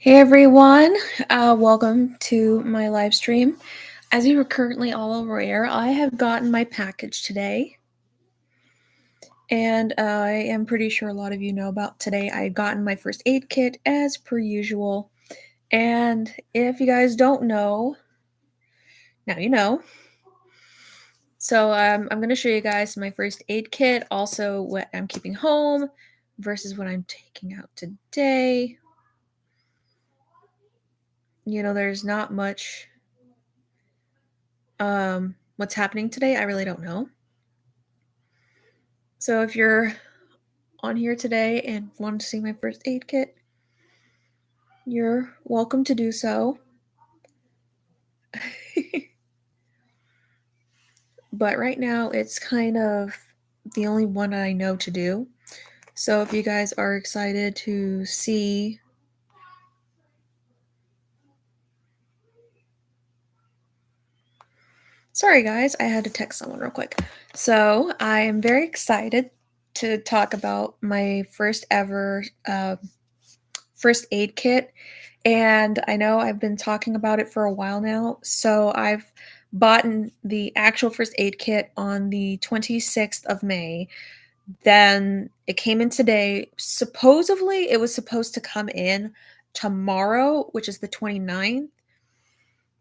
Hey everyone, welcome to my live stream. As you are currently all aware, I have gotten my package today. And I am pretty sure a lot of you know about today. I gotten my first aid kit as per usual. And if you guys don't know, now you know. So I'm going to show you guys my first aid kit, also what I'm keeping home versus what I'm taking out today. There's not much what's happening today. I really don't know. So if you're on here today and want to see my first aid kit, you're welcome to do so. But right now it's kind of the only one I know to do. So if you guys are excited to see Sorry guys, I had to text someone real quick. So I am very excited to talk about my first ever first aid kit. And I know I've been talking about it for a while now. So I've bought the actual first aid kit on the 26th of May. Then it came in today. Supposedly, it was supposed to come in tomorrow, which is the 29th.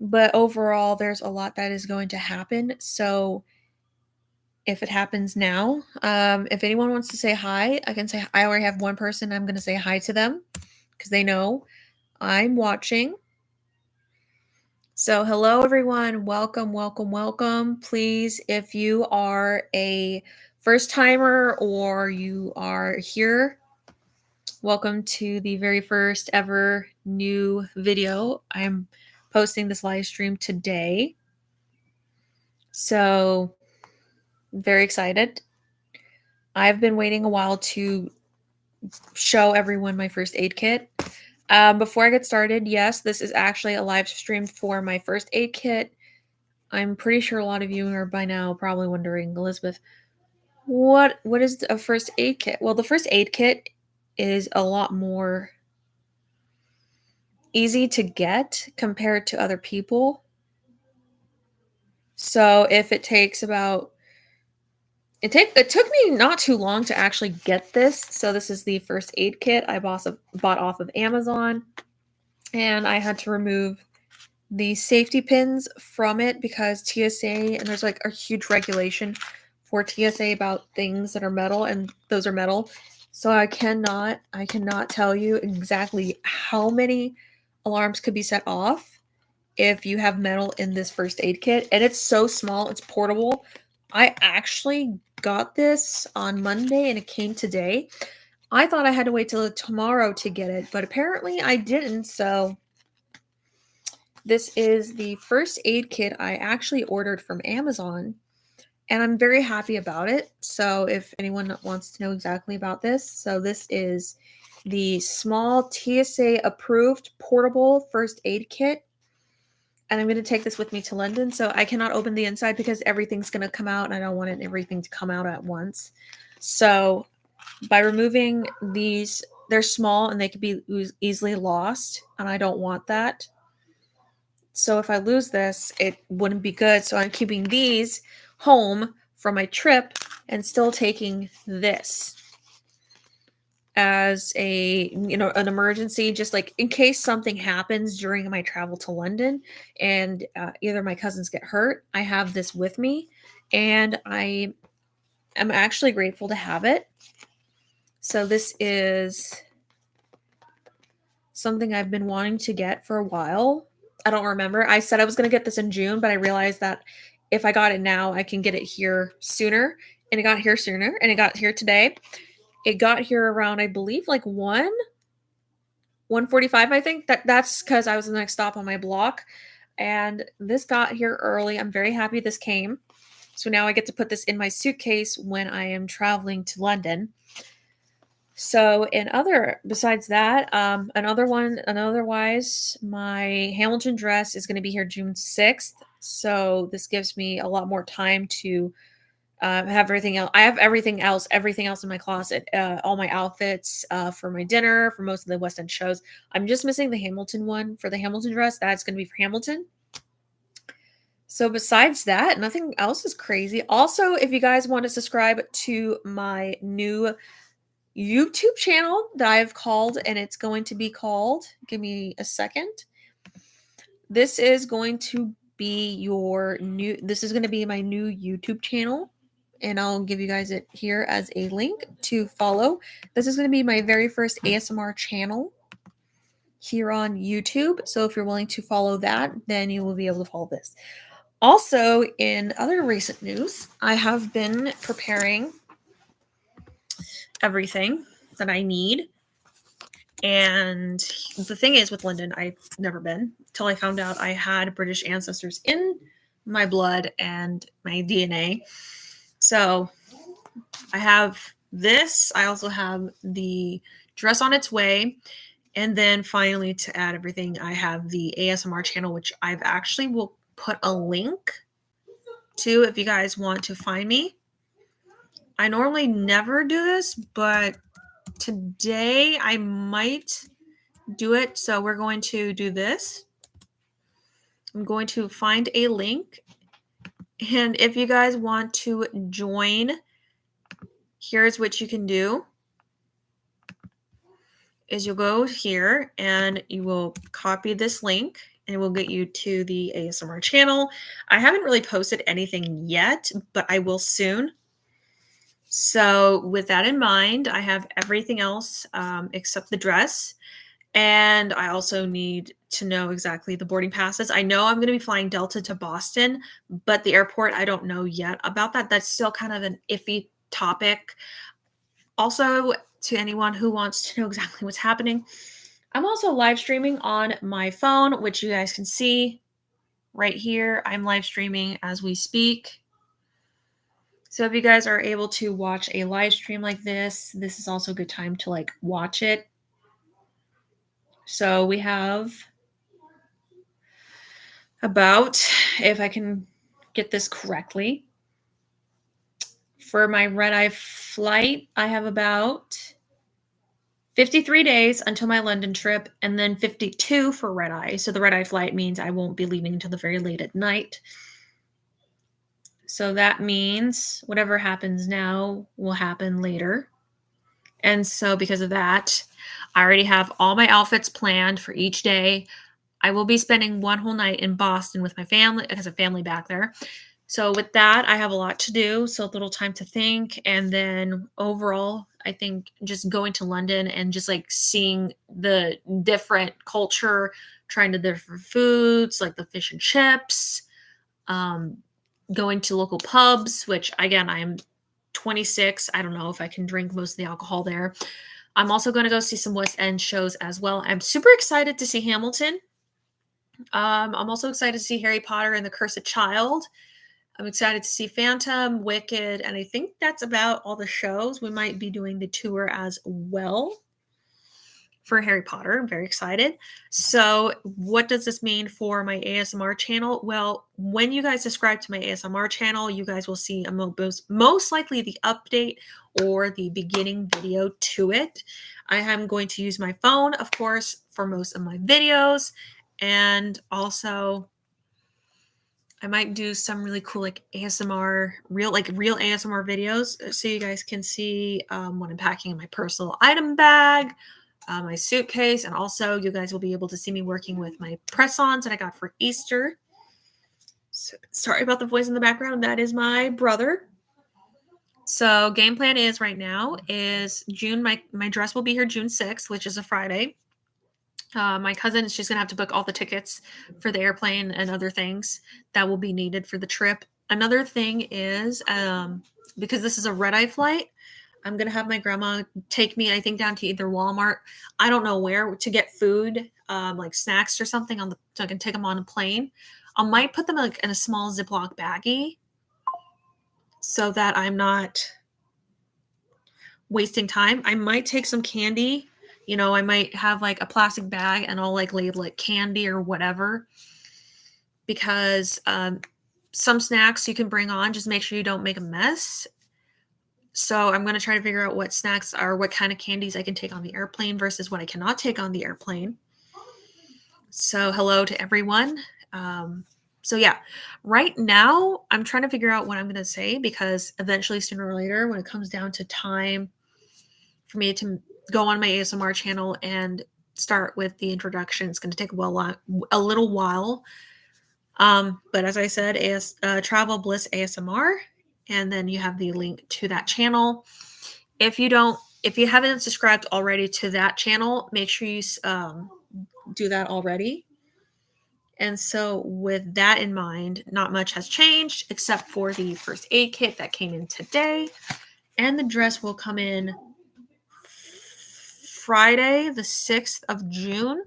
But overall, there's a lot that is going to happen. So if it happens now, if anyone wants to say hi, I can say I already have one person. I'm going to say hi to them because they know I'm watching. So, hello everyone. Welcome, welcome, welcome. Please, if you are a first timer or you are here, welcome to the very first ever new video. I'm posting this live stream today. So, very excited. I've been waiting a while to show everyone my first aid kit. Before I get started, yes, this is actually a live stream for my first aid kit. I'm pretty sure a lot of you are by now probably wondering, Elizabeth, what is a first aid kit? Well, the first aid kit is a lot more easy to get compared to other people. So if it takes about it took me not too long to actually get this. So this is the first aid kit I bought off of Amazon, and I had to remove the safety pins from it because TSA, and there's like a huge regulation for TSA about things that are metal, and those are metal. So I cannot tell you exactly how many alarms could be set off if you have metal in this first aid kit. And it's so small, it's portable. I actually got this on Monday and it came today. I thought I had to wait till tomorrow to get it, but apparently I didn't. So this is the first aid kit I actually ordered from Amazon, and I'm very happy about it. So if anyone wants to know exactly about this, so this is the small TSA approved portable first aid kit. And I'm going to take this with me to London. So I cannot open the inside because everything's going to come out and I don't want everything to come out at once. So by removing these, they're small and they could be easily lost. And I don't want that. So if I lose this, it wouldn't be good. So I'm keeping these home from my trip and still taking this as an emergency, just like in case something happens during my travel to London and either my cousins get hurt. I have this with me, and I am actually grateful to have it. So this is something I've been wanting to get for a while. I don't remember. I said I was going to get this in June, but I realized that if I got it now, I can get it here sooner. And it got here sooner, and it got here today. It got here around, I believe, like 1:45, I think. That's because I was the next stop on my block. And this got here early. I'm very happy this came. So now I get to put this in my suitcase when I am traveling to London. So besides that, otherwise, my Hamilton dress is going to be here June 6th. So this gives me a lot more time to I have everything else. I have everything else in my closet. All my outfits for my dinner, for most of the West End shows. I'm just missing the Hamilton one for the Hamilton dress. That's going to be for Hamilton. So besides that, nothing else is crazy. Also, if you guys want to subscribe to my new YouTube channel that I've called, and it's going to be called, give me a second. This is going to be this is going to be my new YouTube channel, and I'll give you guys it here as a link to follow. This is going to be my very first ASMR channel here on YouTube. So if you're willing to follow that, then you will be able to follow this. Also, in other recent news, I have been preparing everything that I need. And the thing is with London, I've never been till I found out I had British ancestors in my blood and my DNA. So I have this. I also have the dress on its way. And then finally, to add everything, I have the ASMR channel, which I've actually will put a link to if you guys want to find me. I normally never do this, but today I might do it. So we're going to do this. I'm going to find a link. And if you guys want to join, here's what you can do. Is you'll go here and you will copy this link and it will get you to the ASMR channel. I haven't really posted anything yet, but I will soon. So with that in mind, I have everything else except the dress. And I also need to know exactly the boarding passes. I know I'm going to be flying Delta to Boston, but the airport, I don't know yet about that. That's still kind of an iffy topic. Also, to anyone who wants to know exactly what's happening, I'm also live streaming on my phone, which you guys can see right here. I'm live streaming as we speak. So if you guys are able to watch a live stream like this is also a good time to like watch it. So we have about, if I can get this correctly, for my red-eye flight, I have about 53 days until my London trip, and then 52 for red-eye. So the red-eye flight means I won't be leaving until the very late at night. So that means whatever happens now will happen later. And so because of that, I already have all my outfits planned for each day. I will be spending one whole night in Boston with my family, because I have family back there. So with that, I have a lot to do, so a little time to think. And then overall, I think just going to London and just like seeing the different culture, trying the different foods, like the fish and chips, going to local pubs, which again, I'm 26. I don't know if I can drink most of the alcohol there. I'm also going to go see some West End shows as well. I'm super excited to see Hamilton. I'm also excited to see Harry Potter and the Cursed Child. I'm excited to see Phantom, Wicked, and I think that's about all the shows. We might be doing the tour as well for Harry Potter. I'm very excited. So what does this mean for my ASMR channel? Well, when you guys subscribe to my ASMR channel, you guys will see most likely the update or the beginning video to it. I am going to use my phone, of course, for most of my videos. And also, I might do some really cool like ASMR, real ASMR videos, so you guys can see what I'm packing in my personal item bag, my suitcase, and also you guys will be able to see me working with my press-ons that I got for Easter. So, sorry about the voice in the background. That is my brother. So game plan is right now is June. My dress will be here June 6th, which is a Friday. My cousin, she's going to have to book all the tickets for the airplane and other things that will be needed for the trip. Another thing is, because this is a red-eye flight, I'm going to have my grandma take me, I think, down to either Walmart. I don't know where to get food, like snacks or something so I can take them on a plane. I might put them like in a small Ziploc baggie so that I'm not wasting time. I might take some candy. I might have like a plastic bag and I'll like label it candy or whatever, because some snacks you can bring on. Just make sure you don't make a mess. So I'm going to try to figure out what snacks are, what kind of candies I can take on the airplane versus what I cannot take on the airplane. So hello to everyone. So yeah, right now I'm trying to figure out what I'm going to say, because eventually, sooner or later, when it comes down to time for me to go on my ASMR channel and start with the introduction, it's going to take a little while. But as I said, Travel Bliss ASMR, and then you have the link to that channel. If you haven't subscribed already to that channel, make sure you do that already. And so with that in mind, not much has changed except for the first aid kit that came in today. And the dress will come in Friday, the 6th of June,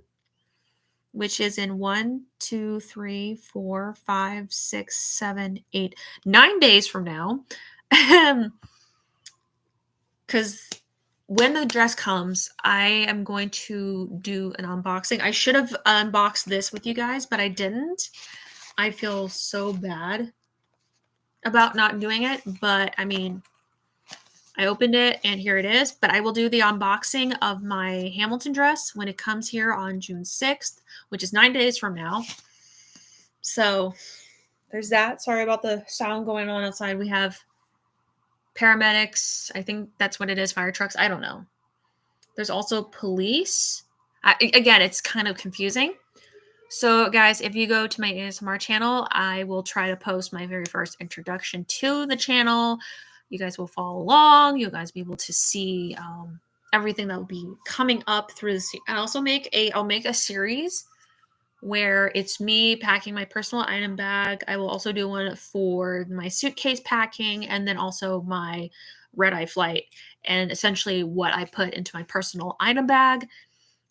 which is in 1, 2, 3, 4, 5, 6, 7, 8, 9 days from now. Because when the dress comes, I am going to do an unboxing. I should have unboxed this with you guys, but I didn't. I feel so bad about not doing it, but I mean, I opened it and here it is. But I will do the unboxing of my Hamilton dress when it comes here on June 6th, which is 9 days from now. So there's that. Sorry about the sound going on outside. We have paramedics. I think that's what it is. Fire trucks. I don't know. There's also police. Again, it's kind of confusing. So guys, if you go to my ASMR channel, I will try to post my very first introduction to the channel. You guys will follow along. You guys will be able to see everything that will be coming up through the I'll also make a series where it's me packing my personal item bag. I will also do one for my suitcase packing, and then also my red-eye flight, and essentially what I put into my personal item bag.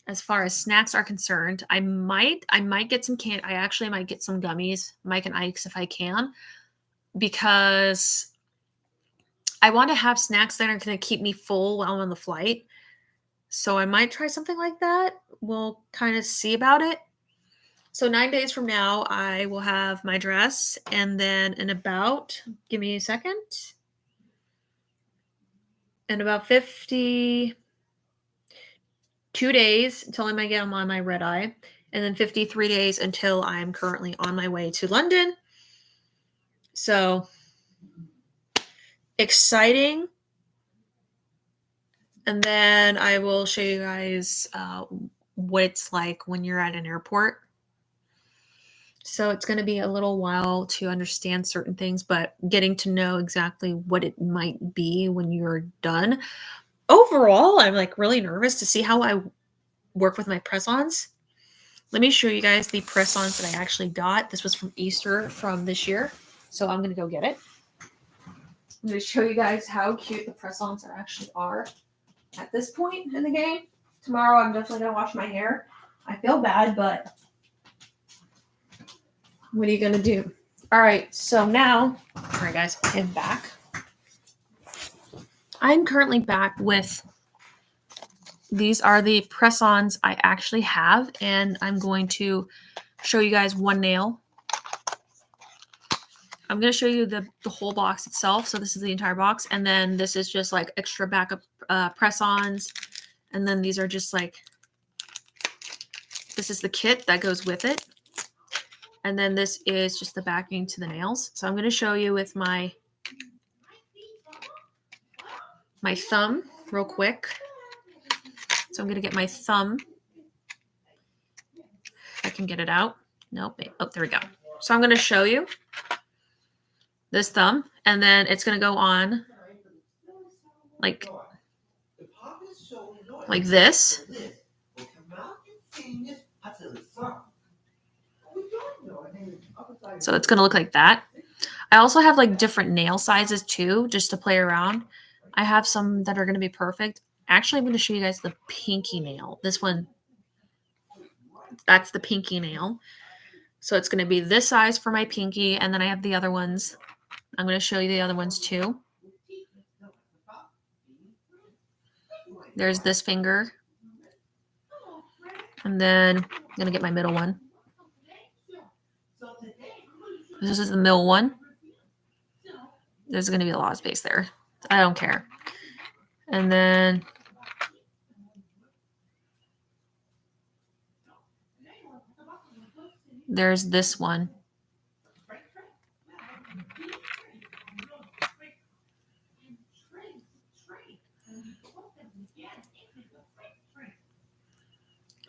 As far as snacks are concerned, I might get some I actually might get some gummies, Mike and Ike's, if I can, because I want to have snacks that are going to keep me full while I'm on the flight. So I might try something like that. We'll kind of see about it. So 9 days from now, I will have my dress, and then give me a second, in about 52 days until I might get on my red eye, and then 53 days until I'm currently on my way to London. So exciting. And then I will show you guys what it's like when you're at an airport. So it's going to be a little while to understand certain things, but getting to know exactly what it might be when you're done. Overall, I'm like really nervous to see how I work with my press-ons. Let me show you guys the press-ons that I actually got. This was from Easter from this year. So I'm going to go get it. I'm going to show you guys how cute the press-ons actually are at this point in the game. Tomorrow, I'm definitely going to wash my hair. I feel bad, but what are you going to do? All right, so now, all right, guys, I'm back. I'm currently back with, these are the press-ons I actually have, and I'm going to show you guys one nail. I'm going to show you the whole box itself. So this is the entire box, and then this is just like extra backup press-ons, and then these are just like, this is the kit that goes with it. And then this is just the backing to the nails. So I'm going to show you with my thumb real quick. So I'm going to get my thumb. If I can get it out. Nope. Oh, there we go. So I'm going to show you this thumb, and then it's going to go on like this. So it's going to look like that. I also have like different nail sizes too, just to play around. I have some that are going to be perfect. Actually, I'm going to show you guys the pinky nail. This one, that's the pinky nail. So it's going to be this size for my pinky, and then I have the other ones. I'm going to show you the other ones too. There's this finger. And then I'm going to get my middle one. This is the middle one. There's going to be a lot of space there. I don't care. And then there's this one.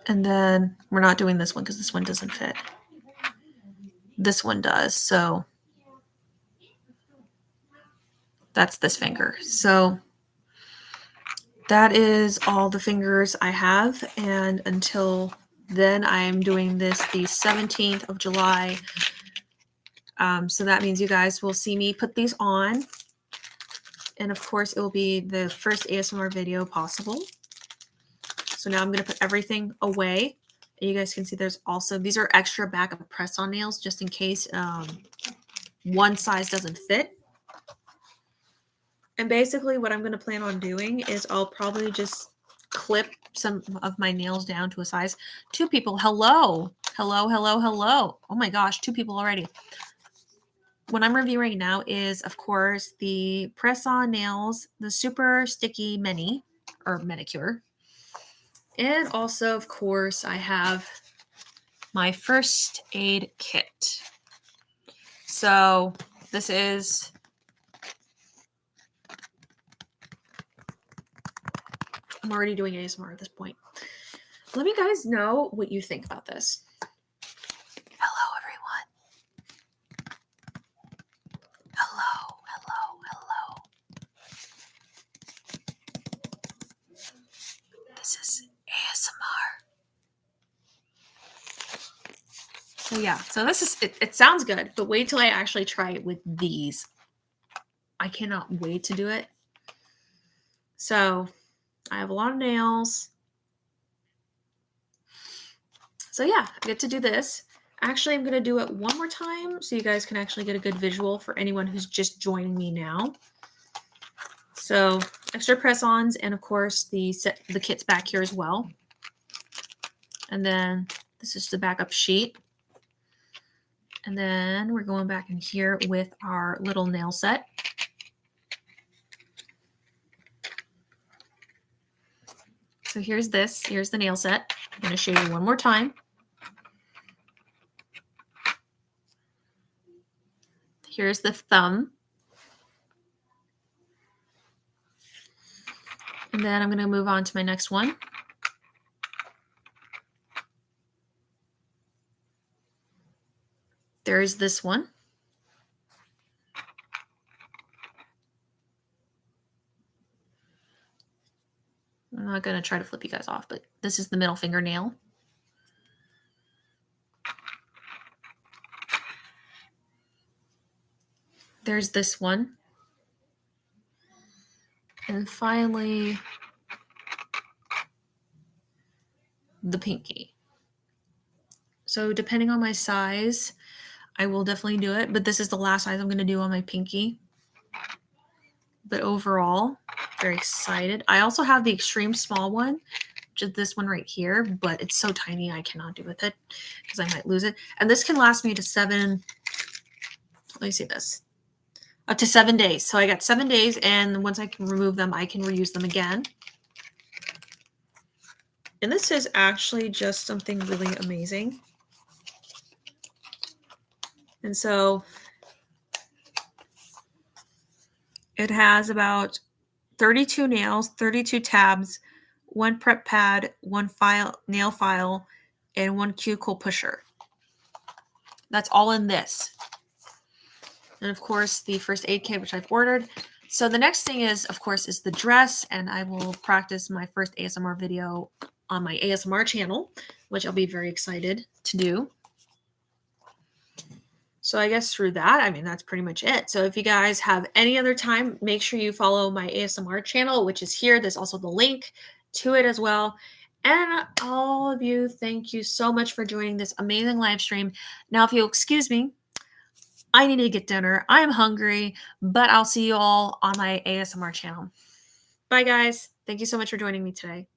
And then we're not doing this one because this one doesn't fit. This one does. So that's this finger. So that is all the fingers I have. And until then, I'm doing this the 17th of July. So that means you guys will see me put these on. And of course, it will be the first ASMR video possible. So now I'm going to put everything away. And you guys can see there's also, these are extra backup press-on nails just in case one size doesn't fit. And basically what I'm going to plan on doing is I'll probably just clip some of my nails down to a size. 2 people, hello. Oh my gosh, 2 people already. What I'm reviewing now is, of course, the press-on nails, the super sticky mini or manicure. And also, of course, I have my first aid kit. So this is I'm already doing ASMR at this point. Let me guys know what you think about this. Hello, everyone. Hello. This is ASMR. So yeah, so this is, it sounds good, but wait till I actually try it with these. I cannot wait to do it. So I have a lot of nails. So yeah, I get to do this. Actually, I'm going to do it one more time so you guys can actually get a good visual for anyone who's just joining me now. So extra press-ons and of course the kit's back here as well. And then this is the backup sheet. And then we're going back in here with our little nail set. So here's this. Here's the nail set. I'm going to show you one more time. Here's the thumb. And then I'm going to move on to my next one. There's this one. I'm not going to try to flip you guys off, but this is the middle fingernail. There's this one. And finally, the pinky. So depending on my size, I will definitely do it, but this is the last size I'm going to do on my pinky. But overall, very excited. I also have the extreme small one, which is this one right here, but it's so tiny I cannot do with it because I might lose it. And this can last me to 7, let me see this, up to 7 days. So I got 7 days, and once I can remove them, I can reuse them again. And this is actually just something really amazing. And so it has about 32 nails, 32 tabs, 1 prep pad, 1 nail file, and 1 cuticle pusher. That's all in this. And of course, the first aid kit, which I've ordered. So the next thing is, of course, is the dress. And I will practice my first ASMR video on my ASMR channel, which I'll be very excited to do. So I guess through that, I mean, that's pretty much it. So if you guys have any other time, make sure you follow my ASMR channel, which is here. There's also the link to it as well. And all of you, thank you so much for joining this amazing live stream. Now, if you'll excuse me, I need to get dinner. I'm hungry, but I'll see you all on my ASMR channel. Bye, guys. Thank you so much for joining me today.